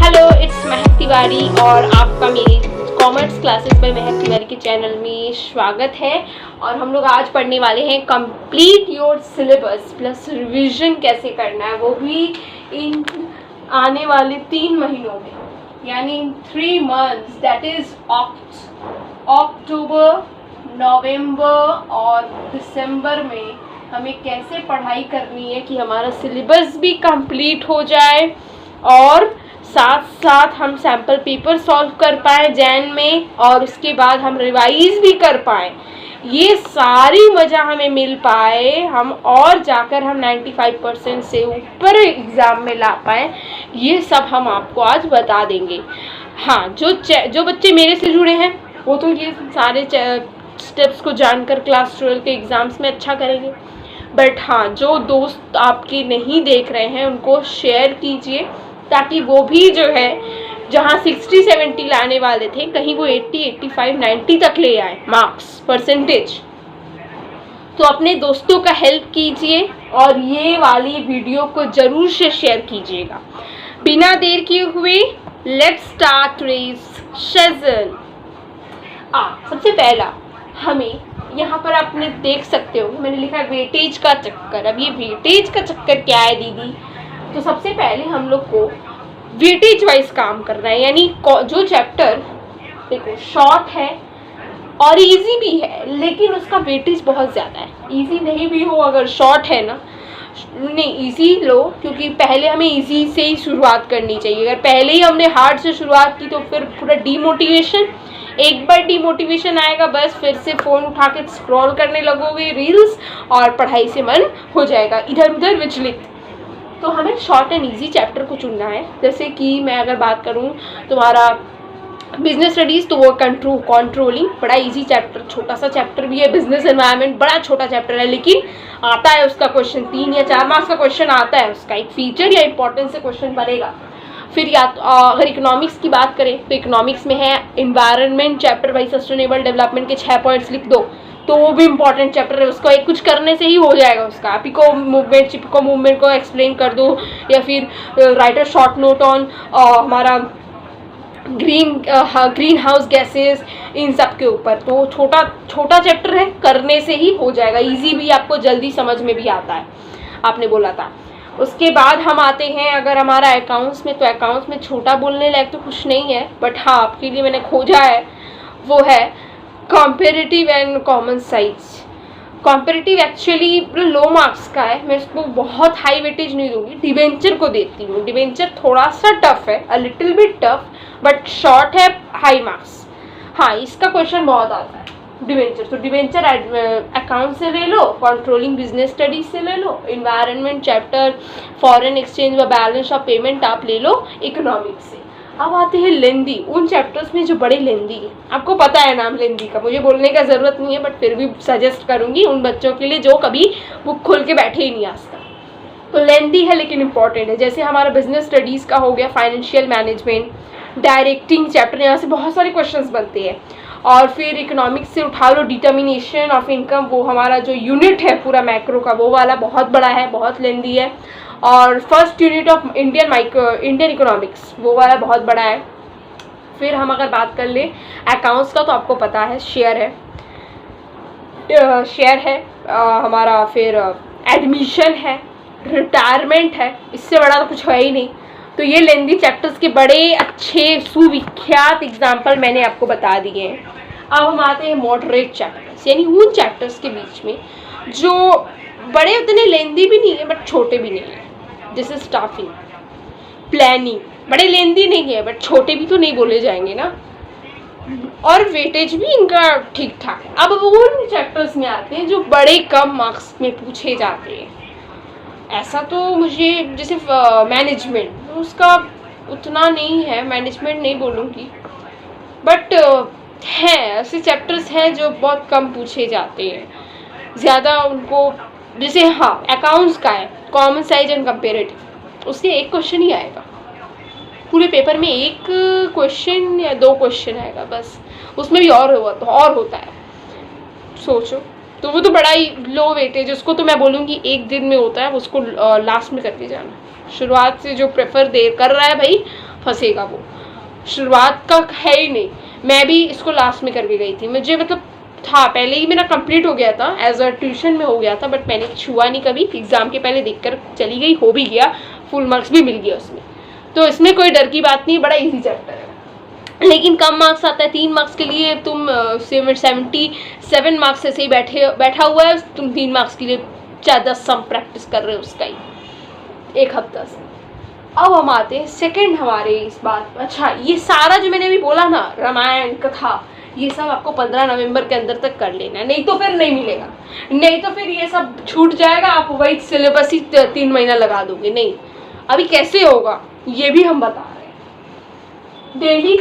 Hello, it's महक तिवारी और आपका मेरी कॉमर्स क्लासेस पर महक तिवारी के चैनल में स्वागत है। और हम लोग आज पढ़ने वाले हैं complete your syllabus plus revision कैसे करना है, वो भी इन आने वाले 3 महीनों में, यानी 3 months, दैट इज अक्टूबर, नवंबर और दिसंबर में हमें कैसे पढ़ाई करनी है कि हमारा सिलेबस भी कंप्लीट हो जाए और साथ साथ हम सैम्पल पेपर सॉल्व कर पाए जैन में, और उसके बाद हम रिवाइज भी कर पाए। ये सारी मज़ा हमें मिल पाए हम, और जाकर हम 95% से ऊपर एग्ज़ाम में ला पाए। ये सब हम आपको आज बता देंगे। हाँ, जो बच्चे मेरे से जुड़े हैं वो तो ये सारे स्टेप्स को जानकर क्लास 12 के एग्ज़ाम्स में अच्छा करेंगे। बट हाँ, जो दोस्त आपके नहीं देख रहे हैं उनको शेयर कीजिए, ताकि वो भी जो है जहाँ 60-70 लाने वाले थे, कहीं वो 80, 85, 90 तक ले आए मार्क्स परसेंटेज। तो अपने दोस्तों का हेल्प कीजिए और ये वाली वीडियो को ज़रूर से शेयर कीजिएगा। बिना देर किए हुए लेट्स स्टार्ट टुडेस सेशन। सबसे पहला हमें यहाँ पर आपने देख सकते हो मैंने लिखा है वेटेज का चक्कर। अब ये वेटेज का चक्कर क्या है दीदी? तो सबसे पहले हम लोग को वेटेज वाइज काम करना है, यानी जो चैप्टर देखो शॉर्ट है और इजी भी है, लेकिन उसका वेटेज बहुत ज़्यादा है। इजी नहीं भी हो, अगर शॉर्ट है ना, नहीं इजी लो, क्योंकि पहले हमें इजी से ही शुरुआत करनी चाहिए। अगर पहले ही हमने हार्ड से शुरुआत की तो फिर पूरा डीमोटिवेशन, एक बार डीमोटिवेशन आएगा बस फिर से फ़ोन उठा के स्क्रॉल करने लगोगे रील्स, और पढ़ाई से मन हो जाएगा इधर उधर विचलित। तो हमें शॉर्ट एंड इजी चैप्टर को चुनना है। जैसे कि मैं अगर बात करूं तुम्हारा बिजनेस स्टडीज़, तो वो कंट्रोलिंग बड़ा इजी चैप्टर, छोटा सा चैप्टर भी है। बिजनेस एनवायरनमेंट बड़ा छोटा चैप्टर है, लेकिन आता है उसका क्वेश्चन, 3 या 4 मार्क्स का क्वेश्चन आता है, उसका एक फीचर या इंपॉर्टेंस से क्वेश्चन बनेगा। फिर या अगर इकोनॉमिक्स की बात करें तो इकोनॉमिक्स में है environment chapter by sustainable development के 6 पॉइंट्स लिख दो, तो वो भी इंपॉर्टेंट चैप्टर है। उसको एक कुछ करने से ही हो जाएगा उसका। आप इको मूवमेंट को एक्सप्लेन कर दो, या फिर right a short note on हमारा ग्रीन हाउस गैसेस, इन सब के ऊपर। तो छोटा चैप्टर है, करने से ही हो जाएगा। इजी भी, आपको जल्दी समझ में भी आता है, आपने बोला था। उसके बाद हम आते हैं अगर हमारा अकाउंट्स में, तो अकाउंट्स में छोटा बोलने लायक तो कुछ नहीं है, बट हाँ आपके लिए मैंने खोजा है, वो है comparative and common size. Comparative actually low marks का है, मैं इसको बहुत हाई वेटेज नहीं दूंगी, डिवेंचर को देती हूँ। डिवेंचर थोड़ा सा टफ है, a little bit tough, but short है, हाई मार्क्स। हाँ, इसका क्वेश्चन बहुत आता है डिवेंचर। तो डिवेंचर अकाउंट से ले लो, कंट्रोलिंग बिजनेस स्टडीज से ले लो, इन्वायरमेंट चैप्टर, फॉरेन एक्सचेंज व बैलेंस ऑफ पेमेंट आप ले लो इकोनॉमिक्स से। अब आते हैं लेंदी, उन चैप्टर्स में जो बड़े लेंदी है। आपको पता है नाम लेंदी का, मुझे बोलने का ज़रूरत नहीं है, बट फिर भी सजेस्ट करूँगी उन बच्चों के लिए जो कभी बुक खोल के बैठे ही नहीं आज तक। तो लेंदी है लेकिन इंपॉर्टेंट है। जैसे हमारा बिजनेस स्टडीज़ का हो गया फाइनेंशियल मैनेजमेंट, डायरेक्टिंग चैप्टर, यहाँ से बहुत सारे क्वेश्चंस बनते हैं। और फिर इकोनॉमिक्स से उठा लो डिटर्मिनेशन ऑफ इनकम, वो हमारा जो यूनिट है पूरा मैक्रो का, वो वाला बहुत बड़ा है, बहुत लेंदी है। और first unit of Indian economics, वो वाला बहुत बड़ा है। फिर हम अगर बात कर ले अकाउंट्स का, तो आपको पता है शेयर है हमारा, फिर एडमिशन है, रिटायरमेंट है, इससे बड़ा तो कुछ है ही नहीं। तो ये लेंदी चैप्टर्स के बड़े अच्छे सुविख्यात एग्जाम्पल मैंने आपको बता दिए हैं। अब हम आते हैं मॉडरेट चैप्टर्स, यानी उन चैप्टर्स के बीच में जो बड़े उतने लेंदी भी नहीं है बट छोटे भी नहीं है। जैसे स्टाफिंग, प्लानिंग, बड़े लेंदी नहीं है बट छोटे भी तो नहीं बोले जाएंगे ना, और वेटेज भी इनका ठीक ठाक है। अब उन चैप्टर्स में आते हैं जो बड़े कम मार्क्स में पूछे जाते हैं। ऐसा तो मुझे जैसे मैनेजमेंट, उसका उतना नहीं है, मैनेजमेंट नहीं बोलूँगी, बट हैं ऐसे चैप्टर्स हैं जो बहुत कम पूछे जाते हैं, ज़्यादा उनको। जैसे हाँ, अकाउंट्स का है कॉमन साइज एंड कंपेरेटिव, उससे एक क्वेश्चन ही आएगा पूरे पेपर में, एक क्वेश्चन या 2 क्वेश्चन आएगा बस, उसमें भी और होता है, सोचो। तो वो तो बड़ा ही लो वेटेज, उसको तो मैं बोलूँगी 1 दिन में होता है, उसको लास्ट में करके जाना। शुरुआत से जो प्रेफर कर रहा है भाई, फंसेगा वो, शुरुआत का है ही नहीं। मैं भी इसको लास्ट में करके गई थी, मुझे मतलब था पहले ही मेरा कंप्लीट हो गया था, एज अ ट्यूशन में हो गया था, बट मैंने छुआ नहीं कभी, एग्ज़ाम के पहले देखकर चली गई, हो भी गया, फुल मार्क्स भी मिल गया उसमें, तो इसमें कोई डर की बात नहीं, बड़ा इजी चैप्टर है। लेकिन कम मार्क्स आता है 3 मार्क्स के लिए, तुम 77 मार्क्स ऐसे ही बैठा हुआ है, तुम 3 मार्क्स के लिए 4-10 सम प्रैक्टिस कर रहे हो उसका ही 1 हफ्ता से। अब हम आते हैं सेकंड हमारे इस बात पर। अच्छा, ये सारा जो मैंने अभी बोला ना, रामायण कथा, ये सब आपको 15 नवंबर के अंदर तक कर लेना है, नहीं तो फिर नहीं मिलेगा, नहीं तो फिर ये सब छूट जाएगा, आप वही सिलेबस ही 3 महीना लगा दोगे। नहीं, अभी कैसे होगा ये भी हम बता रहे हैं। डेली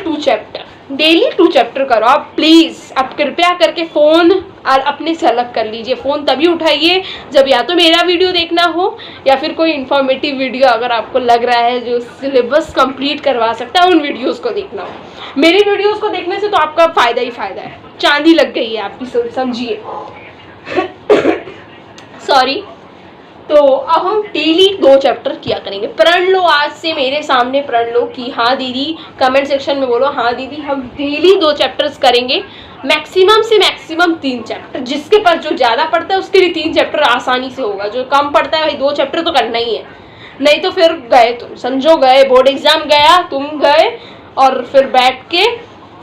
2 चैप्टर करो आप प्लीज़। आप कृपया करके फ़ोन और अपने से अलग कर लीजिए। फ़ोन तभी उठाइए जब या तो मेरा वीडियो देखना हो या फिर कोई इन्फॉर्मेटिव वीडियो अगर आपको लग रहा है जो सिलेबस कंप्लीट करवा सकता है, उन वीडियोस को देखना हो। मेरी वीडियोस को देखने से तो आपका फ़ायदा ही फ़ायदा है, चांदी लग गई है आपकी, समझिए। सॉरी। तो अब हम डेली 2 चैप्टर किया करेंगे। प्रण लो, आज से मेरे सामने प्रण लो कि हाँ दीदी, कमेंट सेक्शन में बोलो हाँ दीदी हम डेली 2 चैप्टर्स करेंगे, मैक्सिमम से मैक्सिमम 3 चैप्टर। जिसके पास जो ज़्यादा पढ़ता है उसके लिए 3 चैप्टर आसानी से होगा, जो कम पढ़ता है भाई 2 चैप्टर तो करना ही है, नहीं तो फिर गए तुम, समझो गए, बोर्ड एग्जाम गया, तुम गए और फिर बैठ के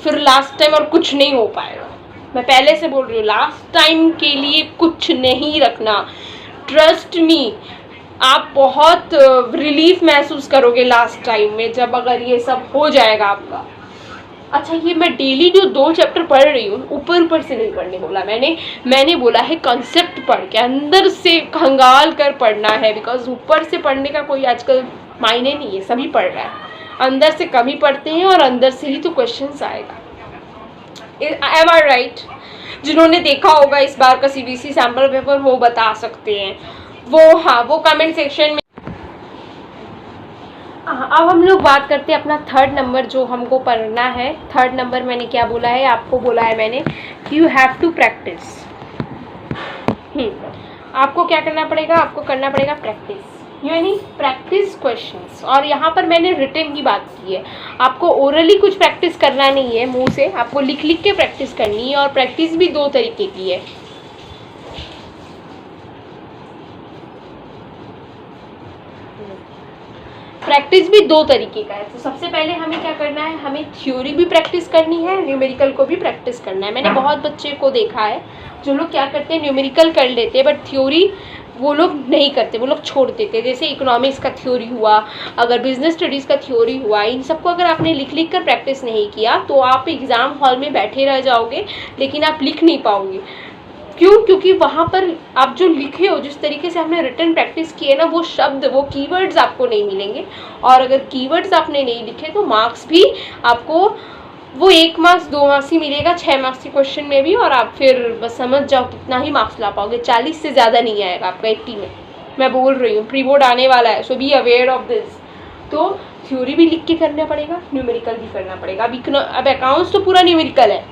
फिर लास्ट टाइम और कुछ नहीं हो पाएगा। मैं पहले से बोल रही हूँ, लास्ट टाइम के लिए कुछ नहीं रखना, ट्रस्ट मी, आप बहुत रिलीफ महसूस करोगे लास्ट टाइम में जब अगर ये सब हो जाएगा आपका। अच्छा, ये मैं डेली जो 2 चैप्टर पढ़ रही हूँ, ऊपर से नहीं पढ़ने बोला मैंने बोला है कंसेप्ट पढ़ के अंदर से खंगाल कर पढ़ना है, बिकॉज ऊपर से पढ़ने का कोई आजकल मायने नहीं है, सभी पढ़ रहा है, अंदर से कम ही पढ़ते हैं और अंदर से ही तो क्वेश्चंस आएगा। एम आई राइट? जिन्होंने देखा होगा इस बार का सीबीएसई सैम्पल पेपर वो बता सकते हैं, वो कमेंट सेक्शन में। अब हम लोग बात करते हैं अपना 3rd नंबर जो हमको पढ़ना है। 3rd नंबर मैंने क्या बोला है, आपको बोला है मैंने कि यू हैव टू प्रैक्टिस। आपको क्या करना पड़ेगा, आपको करना पड़ेगा प्रैक्टिस, यानी प्रैक्टिस क्वेश्चंस। और यहाँ पर मैंने रिटन की बात की है, आपको ओरली कुछ प्रैक्टिस करना नहीं है मुंह से, आपको लिख के प्रैक्टिस करनी है। और प्रैक्टिस भी 2 तरीके की है। प्रैक्टिस भी 2 तरीके का है। तो सबसे पहले हमें क्या करना है, हमें थ्योरी भी प्रैक्टिस करनी है, न्यूमेरिकल को भी प्रैक्टिस करना है। मैंने बहुत बच्चे को देखा है जो लोग क्या करते हैं, न्यूमेरिकल कर लेते हैं बट थ्योरी वो लोग नहीं करते, वो लोग छोड़ देते हैं। जैसे इकोनॉमिक्स का थ्योरी हुआ, अगर बिजनेस स्टडीज़ का थ्योरी हुआ, इन सबको अगर आपने लिख कर प्रैक्टिस नहीं किया तो आप एग्ज़ाम हॉल में बैठे रह जाओगे लेकिन आप लिख नहीं पाओगे। क्यों? क्योंकि वहाँ पर आप जो लिखे हो, जिस तरीके से आपने रिटन प्रैक्टिस किए ना, वो शब्द, वो कीवर्ड्स आपको नहीं मिलेंगे। और अगर कीवर्ड्स आपने नहीं लिखे तो मार्क्स भी आपको वो 1 मार्क्स 2 मार्क्स ही मिलेगा 6 मार्क्स के क्वेश्चन में भी, और आप फिर बस समझ जाओ कितना ही मार्क्स ला पाओगे, 40 से ज़्यादा नहीं आएगा आपका 80 में। मैं बोल रही हूँ, प्री बोर्ड आने वाला है, सो बी अवेयर ऑफ दिस। तो थ्योरी भी लिख के करना पड़ेगा, न्यूमेरिकल भी करना पड़ेगा। अब अकाउंट्स तो पूरा न्यूमेरिकल है,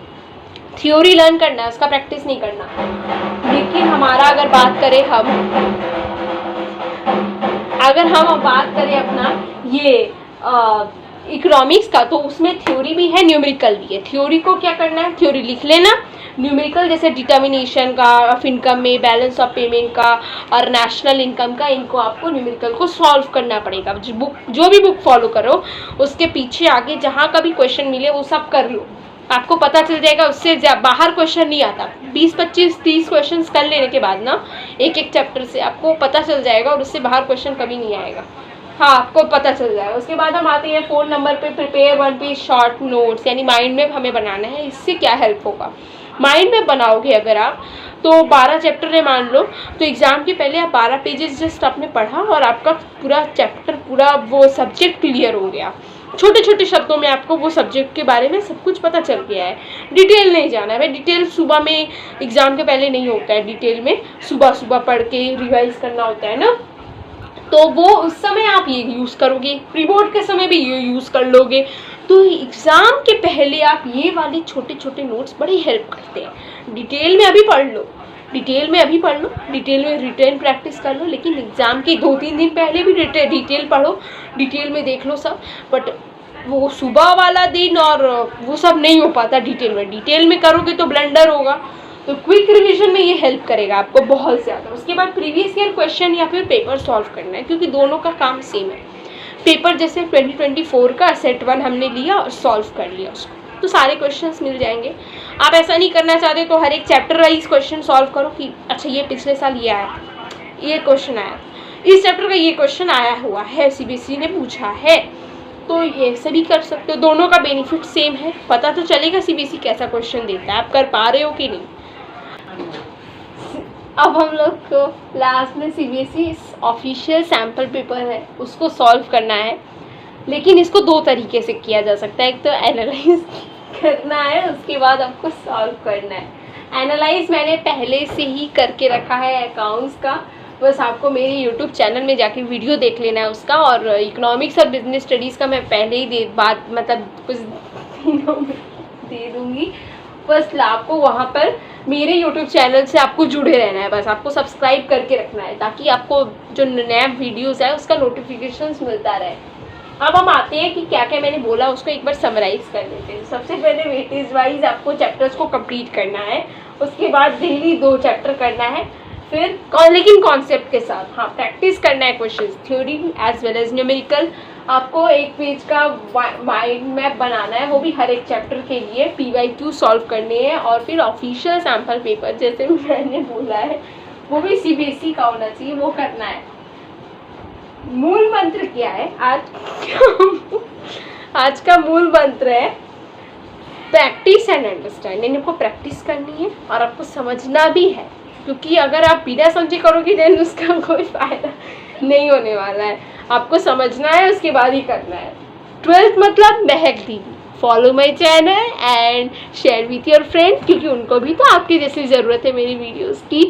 थ्योरी लर्न करना है, उसका प्रैक्टिस नहीं करना। लेकिन हमारा अगर बात करें हम बात करें अपना ये इकोनॉमिक्स का, तो उसमें थ्योरी भी है, न्यूमेरिकल भी है। थ्योरी को क्या करना है, थ्योरी लिख लेना। न्यूमेरिकल जैसे डिटर्मिनेशन का, ऑफ इनकम में, बैलेंस ऑफ पेमेंट का और नेशनल इनकम का, इनको आपको न्यूमेरिकल को सॉल्व करना पड़ेगा। जो भी बुक फॉलो करो उसके पीछे आगे जहाँ का भी क्वेश्चन मिले वो सब कर लो, आपको पता चल जाएगा। उससे बाहर क्वेश्चन नहीं आता। 20, 25, 30 क्वेश्चन कर लेने के बाद ना एक चैप्टर से आपको पता चल जाएगा और उससे बाहर क्वेश्चन कभी नहीं आएगा। हाँ, आपको पता चल जाएगा। उसके बाद हम आते हैं 4 नंबर पे, प्रिपेयर 1 पेज शॉर्ट नोट्स, यानी माइंड मैप हमें बनाना है। इससे क्या हेल्प होगा, माइंड मैप बनाओगे अगर आप तो 12 चैप्टर है मान लो, तो एग्ज़ाम के पहले आप 12 पेजेस जस्ट आपने पढ़ा और आपका पूरा चैप्टर, पूरा वो सब्जेक्ट क्लियर हो गया। छोटे छोटे शब्दों में आपको वो सब्जेक्ट के बारे में सब कुछ पता चल गया है। डिटेल नहीं जाना है भाई, डिटेल सुबह में एग्ज़ाम के पहले नहीं होता है, डिटेल में सुबह पढ़ के रिवाइज करना होता है ना, तो वो उस समय आप ये यूज़ करोगे, प्री बोर्ड के समय भी ये यूज़ कर लोगे। तो एग्ज़ाम के पहले आप ये वाले छोटे छोटे नोट्स बड़ी हेल्प करते हैं। डिटेल में अभी पढ़ लो, डिटेल में रिटेन प्रैक्टिस कर लो, लेकिन एग्ज़ाम के 2-3 दिन पहले भी डिटेल पढ़ो, डिटेल में देख लो सब। बट वो सुबह वाला दिन और वो सब नहीं हो पाता डिटेल में करोगे तो ब्लंडर होगा। तो क्विक रिवीजन में ये हेल्प करेगा आपको बहुत ज़्यादा। उसके बाद प्रीवियस ईयर क्वेश्चन या फिर पेपर सॉल्व करना है, क्योंकि दोनों का काम सेम है। पेपर जैसे 2024 का सेट 1 हमने लिया और सॉल्व कर लिया उसको, तो सारे क्वेश्चंस मिल जाएंगे। आप ऐसा नहीं करना चाहते तो हर एक चैप्टर वाइज क्वेश्चन सॉल्व करो कि अच्छा ये पिछले साल ये आया, ये क्वेश्चन आया, इस चैप्टर का ये क्वेश्चन आया हुआ है, CBSE ने पूछा है, तो ये से भी कर सकते हो। दोनों का बेनिफिट सेम है, पता तो चलेगा CBSE कैसा क्वेश्चन देता है, आप कर पा रहे हो कि नहीं। अब हम लोग को लास्ट में CBSE ऑफिशियल सैम्पल पेपर है उसको सॉल्व करना है, लेकिन इसको 2 तरीके से किया जा सकता है। एक तो एनालाइज करना है, उसके बाद आपको सॉल्व करना है। एनालाइज मैंने पहले से ही करके रखा है अकाउंट्स का, बस आपको मेरे यूट्यूब चैनल में जाके वीडियो देख लेना है उसका। और इकोनॉमिक्स और बिजनेस स्टडीज़ का मैं पहले ही मतलब कुछ दिनों में दे दूँगी। बस आपको वहाँ पर मेरे यूट्यूब चैनल से आपको जुड़े रहना है, बस आपको सब्सक्राइब करके रखना है ताकि आपको जो नया वीडियोज़ है उसका नोटिफिकेशंस मिलता रहे। अब हम आते हैं कि क्या क्या मैंने बोला उसको एक बार समराइज कर लेते हैं। सबसे पहले वेटेज वाइज आपको चैप्टर्स को कंप्लीट करना है, उसके बाद डेली 2 चैप्टर करना है, फिर लेकिन कॉन्सेप्ट के साथ। हाँ, प्रैक्टिस करना है questions, theory as well as numerical. आपको 1 पेज का माइंड मैप बनाना है, वो भी हर एक चैप्टर के लिए। PYQ सॉल्व करने हैं और फिर ऑफिशियल सैम्पल पेपर जैसे मैंने बोला है वो भी CBSE का होना चाहिए, वो करना है। मूल मंत्र क्या है आज का मूल मंत्र है प्रैक्टिस एंड अंडरस्टैंडिंग। आपको प्रैक्टिस करनी है और आपको समझना भी है, क्योंकि अगर आप बिना समझे करोगे देन उसका कोई फायदा नहीं होने वाला है। आपको समझना है, उसके बाद ही करना है। 12th मतलब महक दीदी। Follow my channel and share with your friend, क्योंकि उनको भी तो आपकी जैसी ज़रूरत है मेरी वीडियोज़ की।